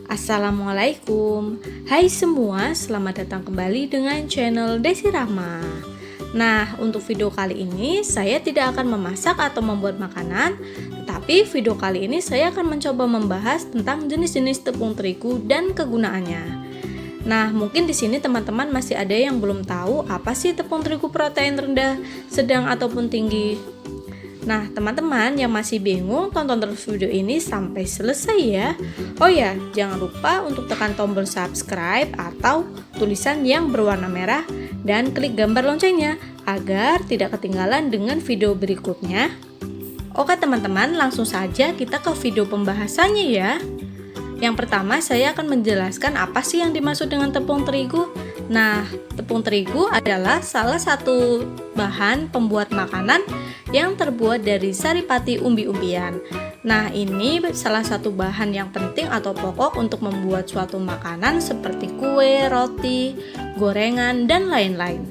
Assalamualaikum. Hai semua, selamat datang kembali dengan channel Desi Rahma. Nah, untuk video kali ini saya tidak akan memasak atau membuat makanan, tetapi video kali ini saya akan mencoba membahas tentang jenis-jenis tepung terigu dan kegunaannya. Nah, mungkin di sini teman-teman masih ada yang belum tahu apa sih tepung terigu protein rendah, sedang ataupun tinggi. Nah, teman-teman yang masih bingung, tonton terus video ini sampai selesai ya. Oh ya, jangan lupa untuk tekan tombol subscribe atau tulisan yang berwarna merah dan klik gambar loncengnya agar tidak ketinggalan dengan video berikutnya. Oke teman-teman, langsung saja kita ke video pembahasannya ya. Yang pertama, saya akan menjelaskan apa sih yang dimaksud dengan tepung terigu. Nah, tepung terigu adalah salah satu bahan pembuat makanan yang terbuat dari saripati umbi-umbian. Nah, ini salah satu bahan yang penting atau pokok untuk membuat suatu makanan seperti kue, roti, gorengan, dan lain-lain.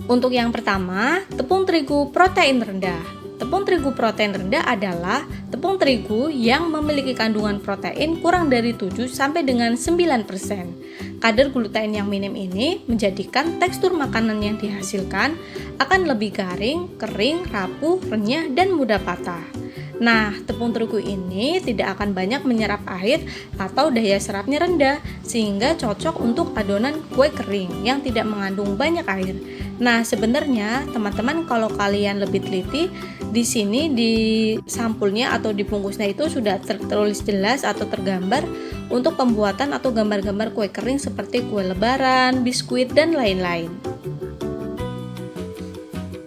Untuk yang pertama, tepung terigu protein rendah. Tepung terigu protein rendah adalah tepung terigu yang memiliki kandungan protein kurang dari 7 sampai dengan 9%. Kadar gluten yang minim ini menjadikan tekstur makanan yang dihasilkan akan lebih garing, kering, rapuh, renyah, dan mudah patah. Nah, tepung terigu ini tidak akan banyak menyerap air atau daya serapnya rendah, sehingga cocok untuk adonan kue kering yang tidak mengandung banyak air. Nah, sebenarnya teman-teman kalau kalian lebih teliti, di sini di sampulnya atau di bungkusnya itu sudah tertulis jelas atau tergambar untuk pembuatan atau gambar-gambar kue kering seperti kue lebaran, biskuit, dan lain-lain.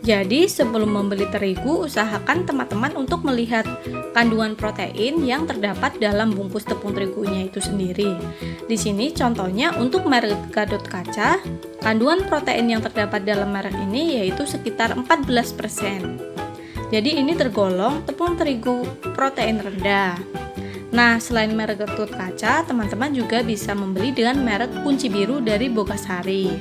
Jadi sebelum membeli terigu, usahakan teman-teman untuk melihat kandungan protein yang terdapat dalam bungkus tepung terigunya itu sendiri. Di sini contohnya untuk merek Gadot Kaca, kandungan protein yang terdapat dalam merek ini yaitu sekitar 14%. Jadi ini tergolong tepung terigu protein rendah. Nah, selain merek Gadot Kaca, teman-teman juga bisa membeli dengan merek Kunci Biru dari Bogasari.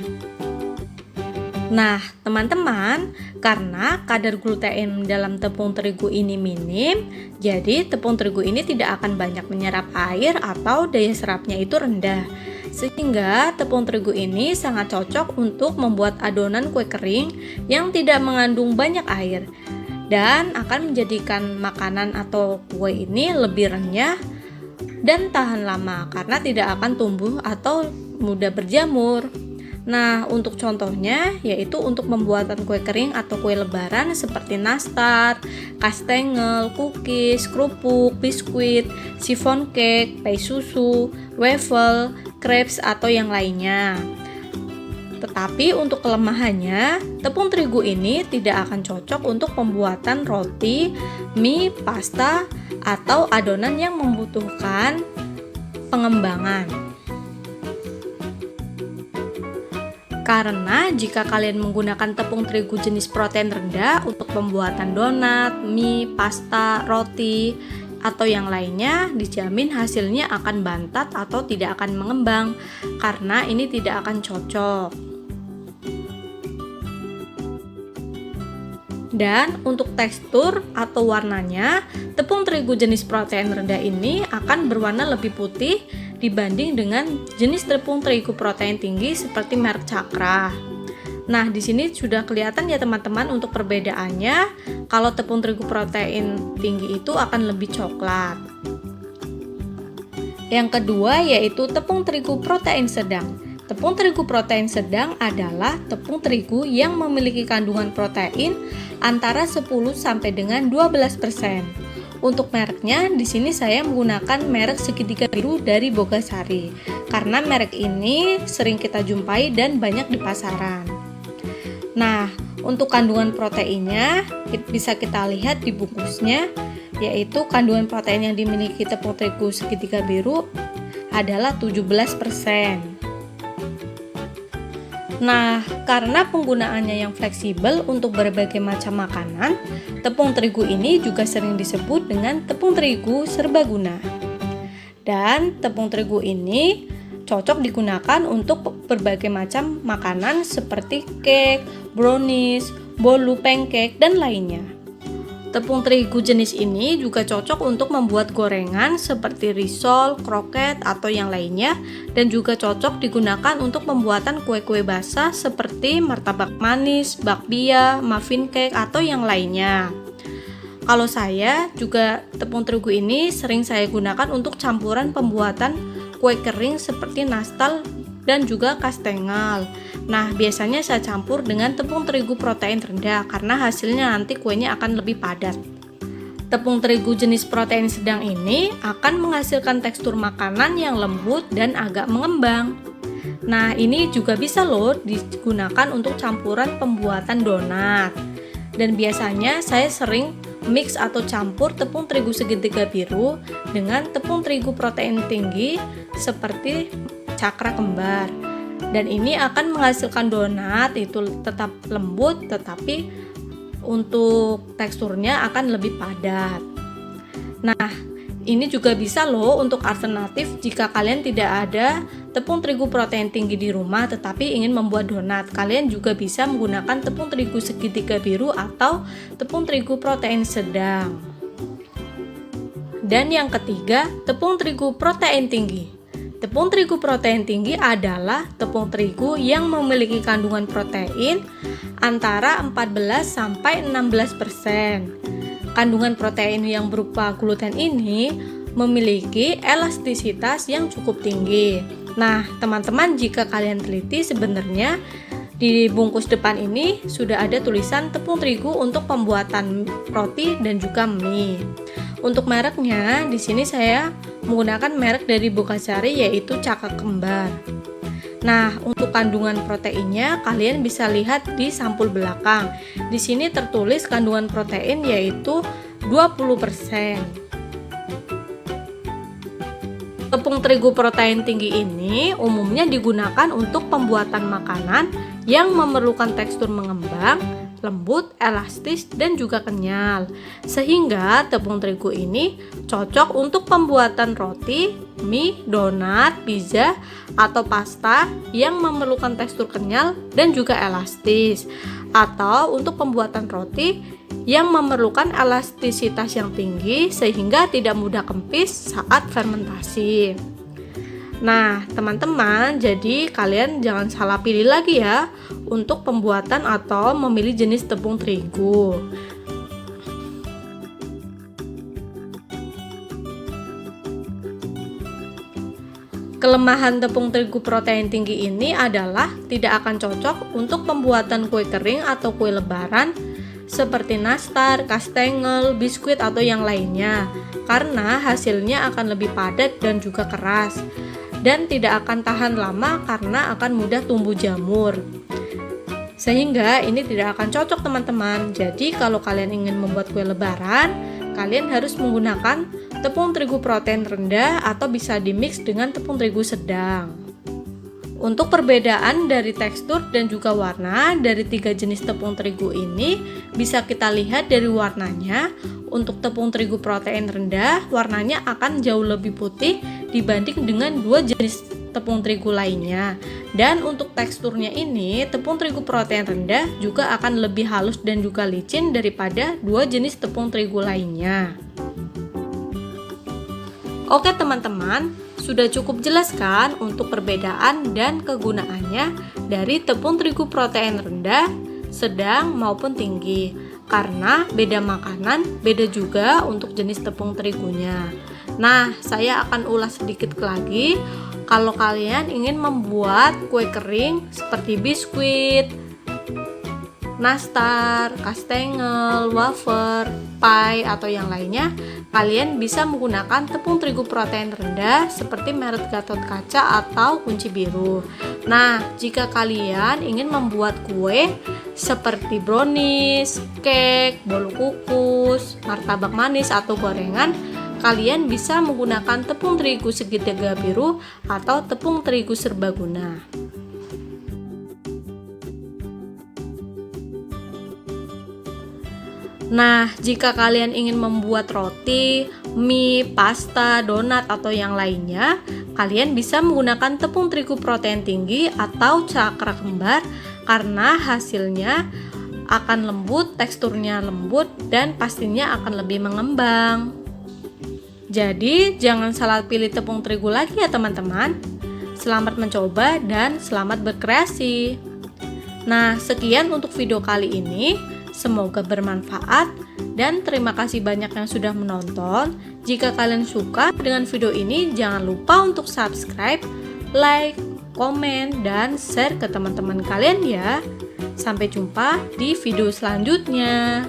Nah, teman-teman, karena kadar gluten dalam tepung terigu ini minim, jadi tepung terigu ini tidak akan banyak menyerap air atau daya serapnya itu rendah. Sehingga tepung terigu ini sangat cocok untuk membuat adonan kue kering yang tidak mengandung banyak air dan akan menjadikan makanan atau kue ini lebih renyah dan tahan lama karena tidak akan tumbuh atau mudah berjamur. Nah, untuk contohnya yaitu untuk pembuatan kue kering atau kue lebaran seperti nastar, kastengel, cookies, kerupuk, biskuit, chiffon cake, pie susu, waffle, crepes atau yang lainnya. Tetapi untuk kelemahannya, tepung terigu ini tidak akan cocok untuk pembuatan roti, mie, pasta, atau adonan yang membutuhkan pengembangan. Karena jika kalian menggunakan tepung terigu jenis protein rendah untuk pembuatan donat, mie, pasta, roti, atau yang lainnya, dijamin hasilnya akan bantat atau tidak akan mengembang karena ini tidak akan cocok. Dan untuk tekstur atau warnanya, tepung terigu jenis protein rendah ini akan berwarna lebih putih dibanding dengan jenis tepung terigu protein tinggi seperti merek Cakra. Nah, di sini sudah kelihatan ya teman-teman untuk perbedaannya. Kalau tepung terigu protein tinggi itu akan lebih coklat. Yang kedua yaitu tepung terigu protein sedang. Tepung terigu protein sedang adalah tepung terigu yang memiliki kandungan protein antara 10 sampai dengan 12%. Untuk mereknya, di sini saya menggunakan merek segitiga biru dari Bogasari karena merek ini sering kita jumpai dan banyak di pasaran. Nah, untuk kandungan proteinnya bisa kita lihat di bungkusnya, yaitu kandungan protein yang dimiliki tepung terigu segitiga biru adalah 17%. Nah, karena penggunaannya yang fleksibel untuk berbagai macam makanan, tepung terigu ini juga sering disebut dengan tepung terigu serbaguna. Dan tepung terigu ini cocok digunakan untuk berbagai macam makanan seperti cake, brownies, bolu, pancake, dan lainnya. Tepung terigu jenis ini juga cocok untuk membuat gorengan seperti risol, kroket, atau yang lainnya, dan juga cocok digunakan untuk pembuatan kue-kue basah seperti martabak manis, bakpia, muffin cake, atau yang lainnya. Kalau saya juga tepung terigu ini sering saya gunakan untuk campuran pembuatan kue kering seperti nastar dan juga kastengel. Nah, biasanya saya campur dengan tepung terigu protein rendah karena hasilnya nanti kuenya akan lebih padat. Tepung terigu jenis protein sedang ini akan menghasilkan tekstur makanan yang lembut dan agak mengembang. Nah, ini juga bisa loh digunakan untuk campuran pembuatan donat. Dan biasanya saya sering mix atau campur tepung terigu segitiga biru dengan tepung terigu protein tinggi seperti cakra kembar. Dan ini akan menghasilkan donat itu tetap lembut tetapi untuk teksturnya akan lebih padat. Nah, ini juga bisa loh untuk alternatif jika kalian tidak ada tepung terigu protein tinggi di rumah tetapi ingin membuat donat. Kalian juga bisa menggunakan tepung terigu segitiga biru atau tepung terigu protein sedang. Dan yang ketiga, tepung terigu protein tinggi. Tepung terigu protein tinggi adalah tepung terigu yang memiliki kandungan protein antara 14 sampai 16%. Kandungan protein yang berupa gluten ini memiliki elastisitas yang cukup tinggi. Nah, teman-teman, jika kalian teliti sebenarnya di bungkus depan ini sudah ada tulisan tepung terigu untuk pembuatan roti dan juga mie. Untuk mereknya, di sini saya menggunakan merek dari Bogasari yaitu Cakra Kembar. Nah, untuk kandungan proteinnya kalian bisa lihat di sampul belakang. Di sini tertulis kandungan protein yaitu 20%. Tepung terigu protein tinggi ini umumnya digunakan untuk pembuatan makanan yang memerlukan tekstur mengembang, lembut, elastis, dan juga kenyal. Sehingga tepung terigu ini cocok untuk pembuatan roti, mie, donat, pizza, atau pasta yang memerlukan tekstur kenyal dan juga elastis. Atau untuk pembuatan roti yang memerlukan elastisitas yang tinggi sehingga tidak mudah kempis saat fermentasi. Nah, teman-teman, jadi kalian jangan salah pilih lagi ya untuk pembuatan atau memilih jenis tepung terigu. Kelemahan tepung terigu protein tinggi ini adalah tidak akan cocok untuk pembuatan kue kering atau kue lebaran seperti nastar, kastengel, biskuit, atau yang lainnya karena hasilnya akan lebih padat dan juga keras. Dan tidak akan tahan lama karena akan mudah tumbuh jamur. Sehingga ini tidak akan cocok teman-teman. Jadi kalau kalian ingin membuat kue lebaran, kalian harus menggunakan tepung terigu protein rendah atau bisa dimix dengan tepung terigu sedang. Untuk perbedaan dari tekstur dan juga warna dari 3 jenis tepung terigu ini bisa kita lihat dari warnanya. Untuk tepung terigu protein rendah, warnanya akan jauh lebih putih dibanding dengan 2 jenis tepung terigu lainnya. Dan untuk teksturnya ini, tepung terigu protein rendah juga akan lebih halus dan juga licin daripada 2 jenis tepung terigu lainnya. Oke teman-teman, sudah cukup jelas kan untuk perbedaan dan kegunaannya dari tepung terigu protein rendah, sedang maupun tinggi. Karena beda makanan, beda juga untuk jenis tepung terigunya. Nah, saya akan ulas sedikit lagi. Kalau kalian ingin membuat kue kering seperti biskuit, nastar, kastengel, wafer, pie, atau yang lainnya, kalian bisa menggunakan tepung terigu protein rendah seperti merek Gatot Kaca atau Kunci Biru. Nah, jika kalian ingin membuat kue seperti brownies, cake, bolu kukus, martabak manis, atau gorengan, kalian bisa menggunakan tepung terigu segitiga biru atau tepung terigu serbaguna. Nah, jika kalian ingin membuat roti, mie, pasta, donat, atau yang lainnya, kalian bisa menggunakan tepung terigu protein tinggi atau Cakra Kembar karena hasilnya akan lembut, teksturnya lembut, dan pastinya akan lebih mengembang. Jadi, jangan salah pilih tepung terigu lagi ya teman-teman. Selamat mencoba dan selamat berkreasi. Nah, sekian untuk video kali ini. Semoga bermanfaat dan terima kasih banyak yang sudah menonton. Jika kalian suka dengan video ini, jangan lupa untuk subscribe, like, komen, dan share ke teman-teman kalian ya. Sampai jumpa di video selanjutnya.